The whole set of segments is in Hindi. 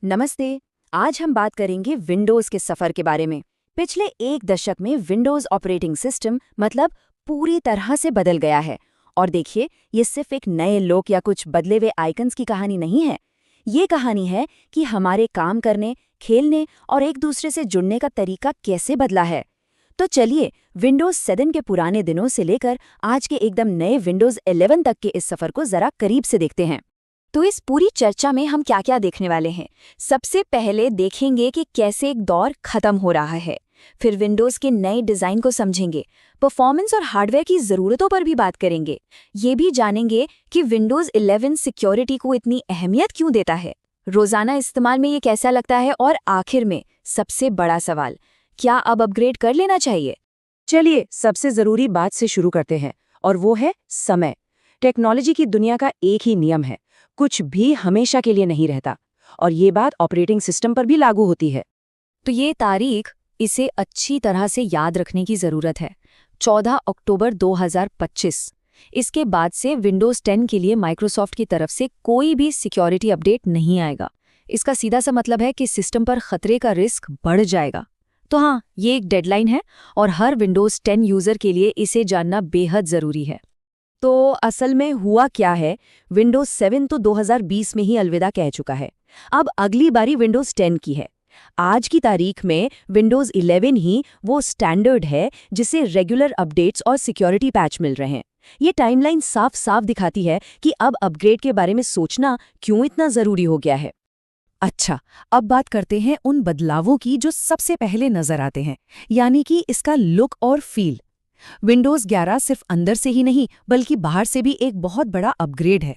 नमस्ते। आज हम बात करेंगे विंडोज़ के सफ़र के बारे में। पिछले एक दशक में विंडोज़ ऑपरेटिंग सिस्टम मतलब पूरी तरह से बदल गया है। और देखिए, ये सिर्फ एक नए लोक या कुछ बदले हुए आइकन्स की कहानी नहीं है। ये कहानी है कि हमारे काम करने, खेलने और एक दूसरे से जुड़ने का तरीका कैसे बदला है। तो चलिए, विंडोज़ 7 के पुराने दिनों से लेकर आज के एकदम नए विंडोज़ 11 तक के इस सफ़र को ज़रा करीब से देखते हैं। तो इस पूरी चर्चा में हम क्या क्या देखने वाले हैं। सबसे पहले देखेंगे कि कैसे एक दौर खत्म हो रहा है। फिर विंडोज़ के नए डिज़ाइन को समझेंगे। परफॉर्मेंस और हार्डवेयर की ज़रूरतों पर भी बात करेंगे। ये भी जानेंगे कि विंडोज़ 11 सिक्योरिटी को इतनी अहमियत क्यों देता है, रोज़ाना इस्तेमाल में ये कैसा लगता है, और आखिर में सबसे बड़ा सवाल, क्या अब अपग्रेड कर लेना चाहिए। चलिए सबसे जरूरी बात से शुरू करते हैं, और वो है समय। टेक्नोलॉजी की दुनिया का एक ही नियम है, कुछ भी हमेशा के लिए नहीं रहता, और ये बात ऑपरेटिंग सिस्टम पर भी लागू होती है। तो ये तारीख इसे अच्छी तरह से याद रखने की ज़रूरत है। 14 अक्टूबर 2025। इसके बाद से विंडोज़ 10 के लिए माइक्रोसॉफ्ट की तरफ से कोई भी सिक्योरिटी अपडेट नहीं आएगा। इसका सीधा सा मतलब है कि सिस्टम पर खतरे का रिस्क बढ़ जाएगा। तो हाँ, ये एक डेडलाइन है और हर विंडोज़ 10 यूज़र के लिए इसे जानना बेहद ज़रूरी है। तो असल में हुआ क्या है, विंडोज 7 तो 2020 में ही अलविदा कह चुका है। अब अगली बारी विंडोज 10 की है। आज की तारीख में विंडोज 11 ही वो स्टैंडर्ड है जिसे रेगुलर अपडेट्स और सिक्योरिटी पैच मिल रहे हैं। ये टाइमलाइन साफ साफ दिखाती है कि अब अपग्रेड के बारे में सोचना क्यों इतना जरूरी हो गया है। अच्छा, अब बात करते हैं उन बदलावों की जो सबसे पहले नजर आते हैं, यानी कि इसका लुक और फील। विंडोज़ 11 सिर्फ अंदर से ही नहीं बल्कि बाहर से भी एक बहुत बड़ा अपग्रेड है।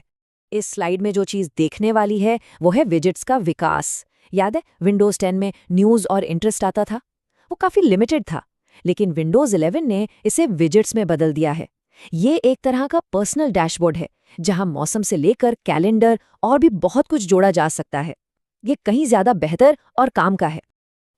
इस स्लाइड में जो चीज़ देखने वाली है वो है विजेट्स का विकास। याद है, विंडोज़ 10 में न्यूज़ और इंटरेस्ट आता था, वो काफ़ी लिमिटेड था, लेकिन विंडोज़ 11 ने इसे विजेट्स में बदल दिया है। ये एक तरह का पर्सनल डैशबोर्ड है जहां मौसम से लेकर कैलेंडर और भी बहुत कुछ जोड़ा जा सकता है। ये कहीं ज़्यादा बेहतर और काम का है।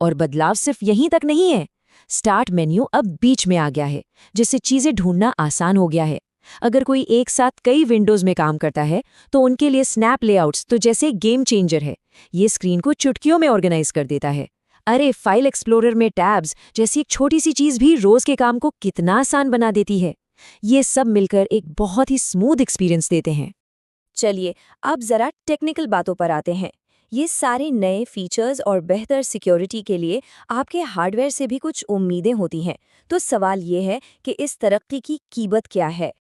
और बदलाव सिर्फ यहीं तक नहीं है। स्टार्ट मेन्यू अब बीच में आ गया है, जिससे चीज़ें ढूंढना आसान हो गया है। अगर कोई एक साथ कई विंडोज़ में काम करता है तो उनके लिए स्नैप लेआउट्स तो जैसे गेम चेंजर है। ये स्क्रीन को चुटकियों में ऑर्गेनाइज कर देता है। अरे, फाइल एक्सप्लोरर में टैब्स जैसी एक छोटी सी चीज़ भी रोज़ के काम को कितना आसान बना देती है। ये सब मिलकर एक बहुत ही स्मूथ एक्सपीरियंस देते हैं। चलिए, अब ज़रा टेक्निकल बातों पर आते हैं। ये सारे नए फीचर्स और बेहतर सिक्योरिटी के लिए आपके हार्डवेयर से भी कुछ उम्मीदें होती हैं। तो सवाल ये है कि इस तरक्की की कीमत क्या है।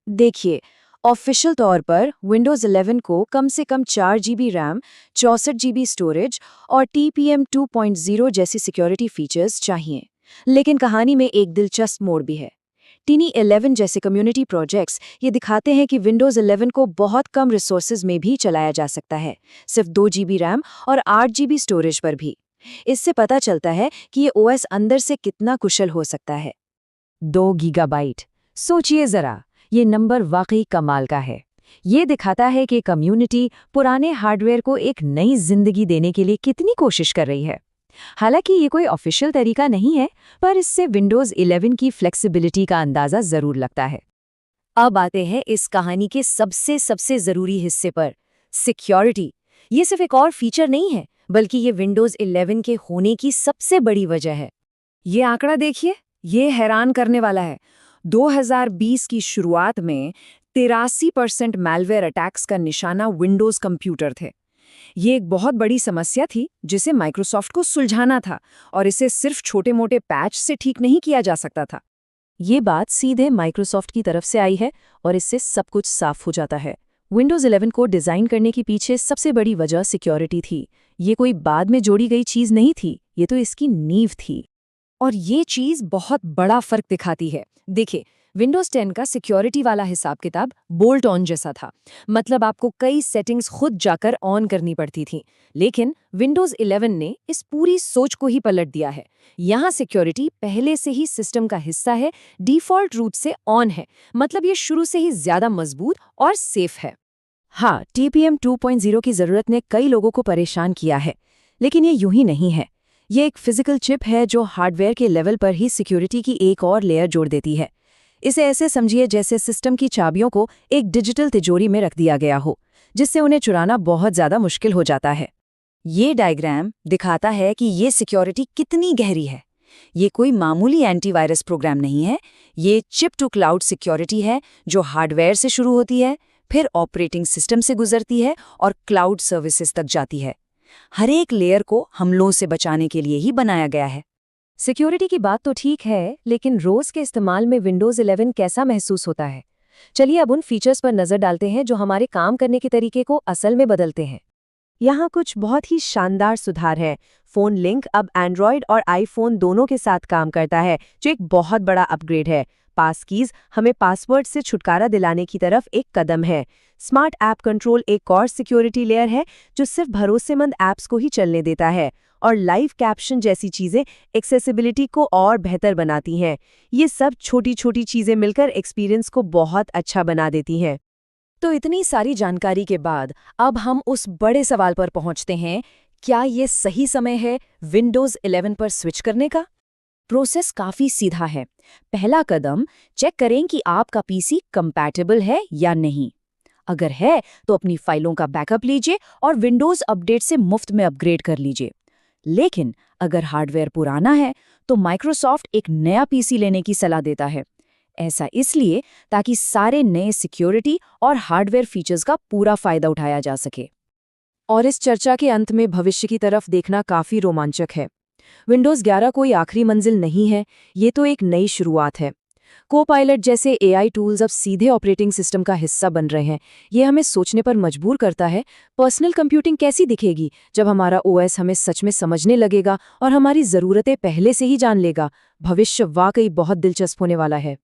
देखिए, ऑफिशियल तौर पर विंडोज़ 11 को कम से कम 4 GB रैम, 64 GB स्टोरेज और TPM 2.0 जैसी सिक्योरिटी फीचर्स चाहिए। लेकिन कहानी में एक दिलचस्प मोड़ भी है। टीनी 11 जैसे कम्युनिटी प्रोजेक्ट्स ये दिखाते हैं कि विंडोज़ 11 को बहुत कम रिसोर्सेज में भी चलाया जा सकता है, सिर्फ 2 GB रैम और 8 GB स्टोरेज पर भी। इससे पता चलता है कि ये OS अंदर से कितना कुशल हो सकता है। 2 गीगाबाइट, सोचिए जरा, ये नंबर वाकई कमाल का है। ये दिखाता है कि कम्युनिटी पुराने हार्डवेयर को एक नई जिंदगी देने के लिए कितनी कोशिश कर रही है। हालांकि ये कोई ऑफिशियल तरीका नहीं है, पर इससे विंडोज़ 11 की फ्लेक्सिबिलिटी का अंदाज़ा ज़रूर लगता है। अब आते हैं इस कहानी के सबसे ज़रूरी हिस्से पर, सिक्योरिटी। ये सिर्फ एक और फीचर नहीं है, बल्कि ये विंडोज़ 11 के होने की सबसे बड़ी वजह है। ये आंकड़ा देखिए, ये हैरान करने वाला है। 2020 की शुरुआत में 83% मैलवेयर अटैक्स का निशाना विंडोज़ कंप्यूटर थे। ये एक बहुत बड़ी समस्या थी जिसे माइक्रोसॉफ्ट को सुलझाना था, और इसे सिर्फ छोटे-मोटे पैच से ठीक नहीं किया जा सकता था। ये बात सीधे माइक्रोसॉफ्ट की तरफ से आई है और इससे सब कुछ साफ हो जाता है। विंडोज़ 11 को डिज़ाइन करने के पीछे सबसे बड़ी वजह सिक्योरिटी थी। ये कोई बाद में जोड़ी गई चीज़ नहीं थी, ये तो इसकी नींव थी। और ये चीज़ बहुत बड़ा फर्क दिखाती है। देखिए, विंडोज़ 10 का सिक्योरिटी वाला हिसाब किताब बोल्ट ऑन जैसा था, मतलब आपको कई सेटिंग्स खुद जाकर ऑन करनी पड़ती थी। लेकिन विंडोज़ 11 ने इस पूरी सोच को ही पलट दिया है। यहाँ सिक्योरिटी पहले से ही सिस्टम का हिस्सा है, डिफ़ॉल्ट रूप से ऑन है, मतलब ये शुरू से ही ज़्यादा मजबूत और सेफ है। हाँ, TPM 2.0 की ज़रूरत ने कई लोगों को परेशान किया है, लेकिन ये यूं ही नहीं है। ये एक फिजिकल चिप है जो हार्डवेयर के लेवल पर ही सिक्योरिटी की एक और लेयर जोड़ देती है। इसे ऐसे समझिए जैसे सिस्टम की चाबियों को एक डिजिटल तिजोरी में रख दिया गया हो, जिससे उन्हें चुराना बहुत ज़्यादा मुश्किल हो जाता है। ये डायग्राम दिखाता है कि ये सिक्योरिटी कितनी गहरी है। ये कोई मामूली एंटीवायरस प्रोग्राम नहीं है, ये चिप टू क्लाउड सिक्योरिटी है जो हार्डवेयर से शुरू होती है, फिर ऑपरेटिंग सिस्टम से गुजरती है और क्लाउड सर्विसेज तक जाती है। हर एक लेयर को हमलों से बचाने के लिए ही बनाया गया है। सिक्योरिटी की बात तो ठीक है, लेकिन रोज के इस्तेमाल में विंडोज 11 कैसा महसूस होता है? चलिए अब उन फीचर्स पर नजर डालते हैं जो हमारे काम करने के तरीके को असल में बदलते हैं। यहाँ कुछ बहुत ही शानदार सुधार है। फोन लिंक अब एंड्रॉयड और आईफोन दोनों के साथ काम करता है, जो एक बहुत बड़ा अपग्रेड है। पास कीज हमें पासवर्ड से छुटकारा दिलाने की तरफ एक कदम है। स्मार्ट ऐप कंट्रोल एक और सिक्योरिटी लेयर है जो सिर्फ भरोसेमंद ऐप्स को ही चलने देता है, और लाइव कैप्शन जैसी चीजें एक्सेसिबिलिटी को और बेहतर बनाती हैं। ये सब छोटी छोटी चीजें मिलकर एक्सपीरियंस को बहुत अच्छा बना देती हैं। तो इतनी सारी जानकारी के बाद अब हम उस बड़े सवाल पर पहुंचते हैं, क्या ये सही समय है विंडोज 11 पर स्विच करने का? प्रोसेस काफी सीधा है। पहला कदम, चेक करें कि आपका पीसी कंपैटिबल है या नहीं। अगर है तो अपनी फाइलों का बैकअप लीजिए और विंडोज अपडेट से मुफ्त में अपग्रेड कर लीजिए। लेकिन अगर हार्डवेयर पुराना है तो माइक्रोसॉफ्ट एक नया पीसी लेने की सलाह देता है। ऐसा इसलिए ताकि सारे नए सिक्योरिटी और हार्डवेयर फीचर्स का पूरा फायदा उठाया जा सके। और इस चर्चा के अंत में भविष्य की तरफ देखना काफी रोमांचक है। विंडोज 11 कोई आखिरी मंजिल नहीं है, ये तो एक नई शुरुआत है। कोपायलट जैसे एआई टूल्स अब सीधे ऑपरेटिंग सिस्टम का हिस्सा बन रहे हैं। ये हमें सोचने पर मजबूर करता है, पर्सनल कंप्यूटिंग कैसी दिखेगी जब हमारा ओएस हमें सच में समझने लगेगा और हमारी ज़रूरतें पहले से ही जान लेगा। भविष्य वाकई बहुत दिलचस्प होने वाला है।